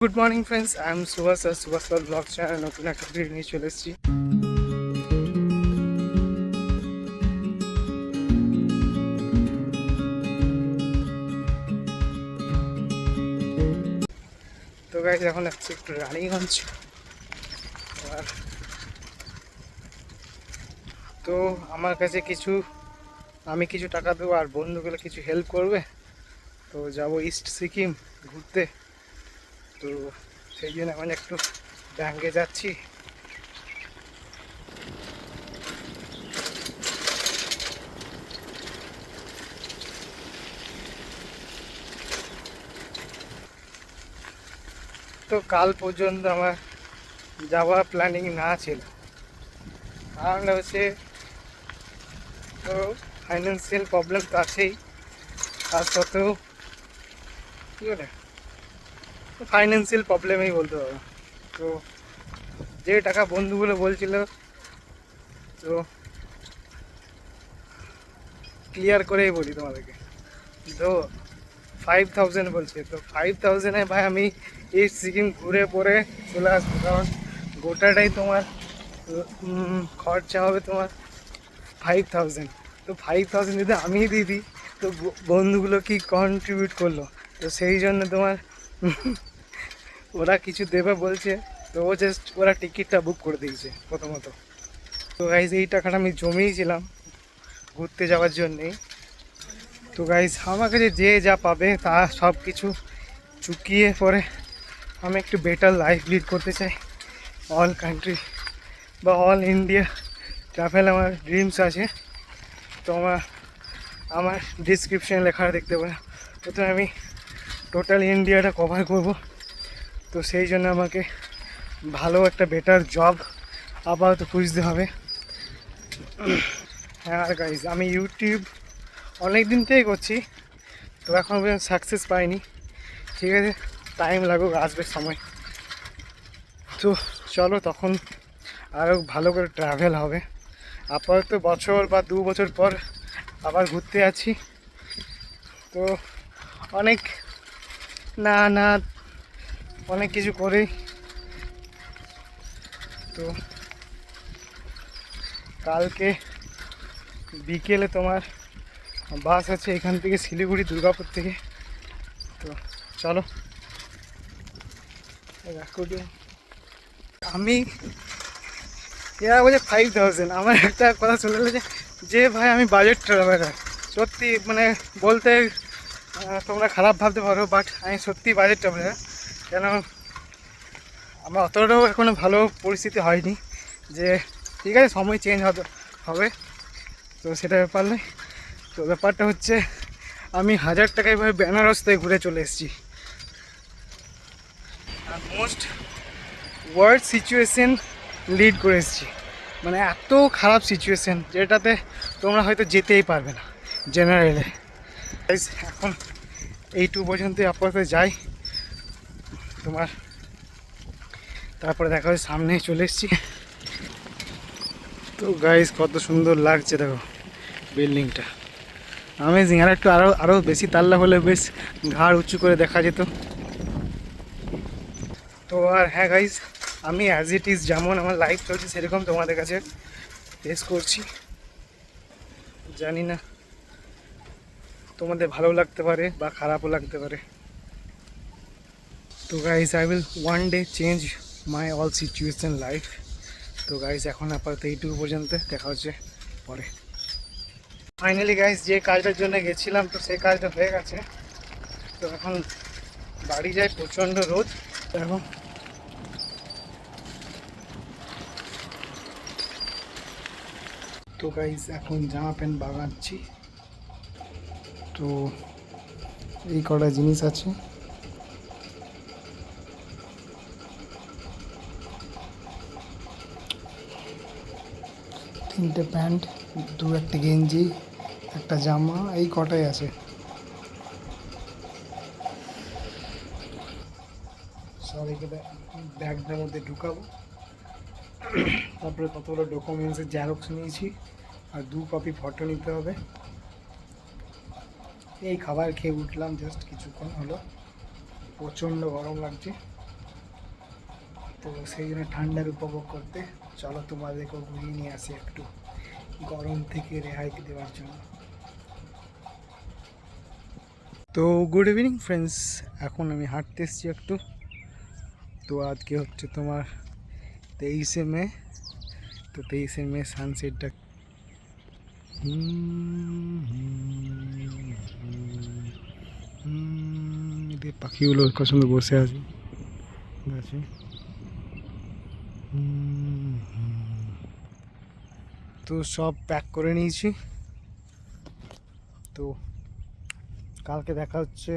Good morning friends, I am Subhash আর Subhash blog channel নতুন একটা ভিডিও নিয়ে চলে এসেছি। তো গাইজ এখন যাচ্ছি একটু রানীগঞ্জ। আর তো আমার কাছে আমি কিছু টাকা দেবো আর বন্ধুগুলো কিছু হেল্প করবে। তো যাব ইস্ট সিকিম ঘুরতে। তো সেই জন্য এখন একটু ব্যাঙ্কে যাচ্ছি। তো কাল পর্যন্ত আমার যাওয়ার প্ল্যানিং না ছিল, কারণ হচ্ছে তো ফাইন্যান্সিয়াল প্রবলেম তো আছেই। তার সত্ত্বেও কী বলে ফাইন্যান্সিয়াল প্রবলেমই বলতে হবে। তো যে টাকা বন্ধুগুলো বলছিল, তো ক্লিয়ার করেই বলি তোমাদেরকে। তো 5000 বলছে, তো 5000-এ ভাই আমি এই সিকিম ঘুরে পরে চলে আসবো, কারণ গোটাটাই তোমার খরচা হবে তোমার 5000। তো 5000 যদি আমি দিয়ে দিই, তো বন্ধুগুলো কি কন্ট্রিবিউট করলো, তো সেই জন্য তোমার ওরা কিছু দেবে বলছে। তো ওরা টিকিটটা বুক করে দিয়েছে প্রথমত। তো গাইজ এই টাকাটা আমি জমিয়েছিলাম ঘুরতে যাওয়ার জন্যেই। তো গাইজ আমার কাছে যে যা পাবে তা সব কিছু চুকিয়ে পরে আমি একটু বেটার লাইফ লিড করতে চাই। অল কান্ট্রি বা অল ইন্ডিয়া ট্রাভেল আমার ড্রিমস আছে। তো আমার ডিসক্রিপশানে লেখা দেখতে পারে। প্রথমে আমি টোটাল ইন্ডিয়াটা কভার করব। তো সেই জন্য আমাকে ভালো একটা বেটার জব আপাতত খুঁজতে হবে। হ্যাঁ আর গাইজ আমি ইউটিউব অনেক দিন থেকেই করছি, তো এখন পর্যন্ত সাকসেস পাইনি। ঠিক আছে, টাইম লাগুক, আসবে সময়। তো চলো, তখন আরও ভালো করে ট্রাভেল হবে। আপাতত বছর বা 2 বছর পর আবার ঘুরতে আছি। তো অনেক না না অনেক কিছু করেই। তো কালকে বিকেলে তোমার বাস আছে এখান থেকে শিলিগুড়ি, দুর্গাপুর থেকে। তো চলো। আমি এরা বলছে 5000। আমার একটা কথা চলে এলো যে ভাই আমি বাজেট ট্রাভেলার। সত্যি মানে বলতে তোমরা খারাপ ভাবতে পারো, বাট আমি সত্যি বাজেট ট্রাভেলার। কেন আমার অতটাও এখনও ভালো পরিস্থিতি হয়নি যে ঠিক আছে সময় চেঞ্জ হবে। তো সেটা ব্যাপার নয়। তো ব্যাপারটা হচ্ছে আমি 1000 টাকায় ভাই বেনারস থেকে ঘুরে চলে এসেছি। আর মোস্ট ওয়ার্ড সিচুয়েশন লিড করে এসেছি, মানে এত খারাপ সিচুয়েশন যেটাতে তোমরা হয়তো যেতেই পারবে না জেনারেলে। এখন এইটুকু পর্যন্তই আপাতত যাই তোমার, তারপরে দেখা হয় সামনে চলে এসেছি। তো গাইজ কত সুন্দর লাগছে দেখো বিল্ডিংটা, আমেজিং। আর একটু আরও বেশি তাল্লা হলে বেশ ঘাড় উঁচু করে দেখা যেত। তো আর হ্যাঁ গাইজ, আমি অ্যাজ ইট ইজ যেমন আমার লাইফ চলছে সেরকম তোমাদের কাছে পেশ করছি। জানি না তোমাদের ভালো লাগতে পারে বা খারাপও লাগতে পারে। তো guys I will one day change my all situation life. তো গাইজ এখন আপাতত এইটুকু পর্যন্ত, দেখা হচ্ছে পরে। ফাইনালি গাইজ যে কাজটার জন্য গেছিলাম, তো সেই কাজটা হয়ে গেছে। তো এখন বাড়ি যাই, প্রচণ্ড রোদ এখন। তো গাইজ এখন জামা প্যান্ট বাগাচ্ছি। তো এই কটা জিনিস আছে। তিনটে প্যান্ট, একটা গেঞ্জি, একটা জামা, এই কটাই আছে। সবাইকে ব্যাগটার মধ্যে ঢুকাবো। তারপরে কতগুলো ডকুমেন্টসের জেরক্স নিয়েছি আর 2 কপি ফটো নিতে হবে। এই খাবার খেয়ে উঠলাম জাস্ট কিছুক্ষণ হলো, প্রচণ্ড গরম লাগছে। তো সেই জন্য ঠান্ডার উপভোগ করতে চলো তোমাদেরকেও ঘুরিয়ে নিয়ে আসি একটু, গরম থেকে রেহাই দেওয়ার জন্য। তো গুড ইভিনিং ফ্রেন্ডস, এখন আমি হাঁটতে এসেছি একটু। তো আজকে হচ্ছে তোমার 23শে মে। তো 23শে মে সানসেটটা এদের পাখিগুলো কত সুন্দর বসে আছে গাছে। তো সব প্যাক করে নিয়েছি। তো কালকে দেখা হচ্ছে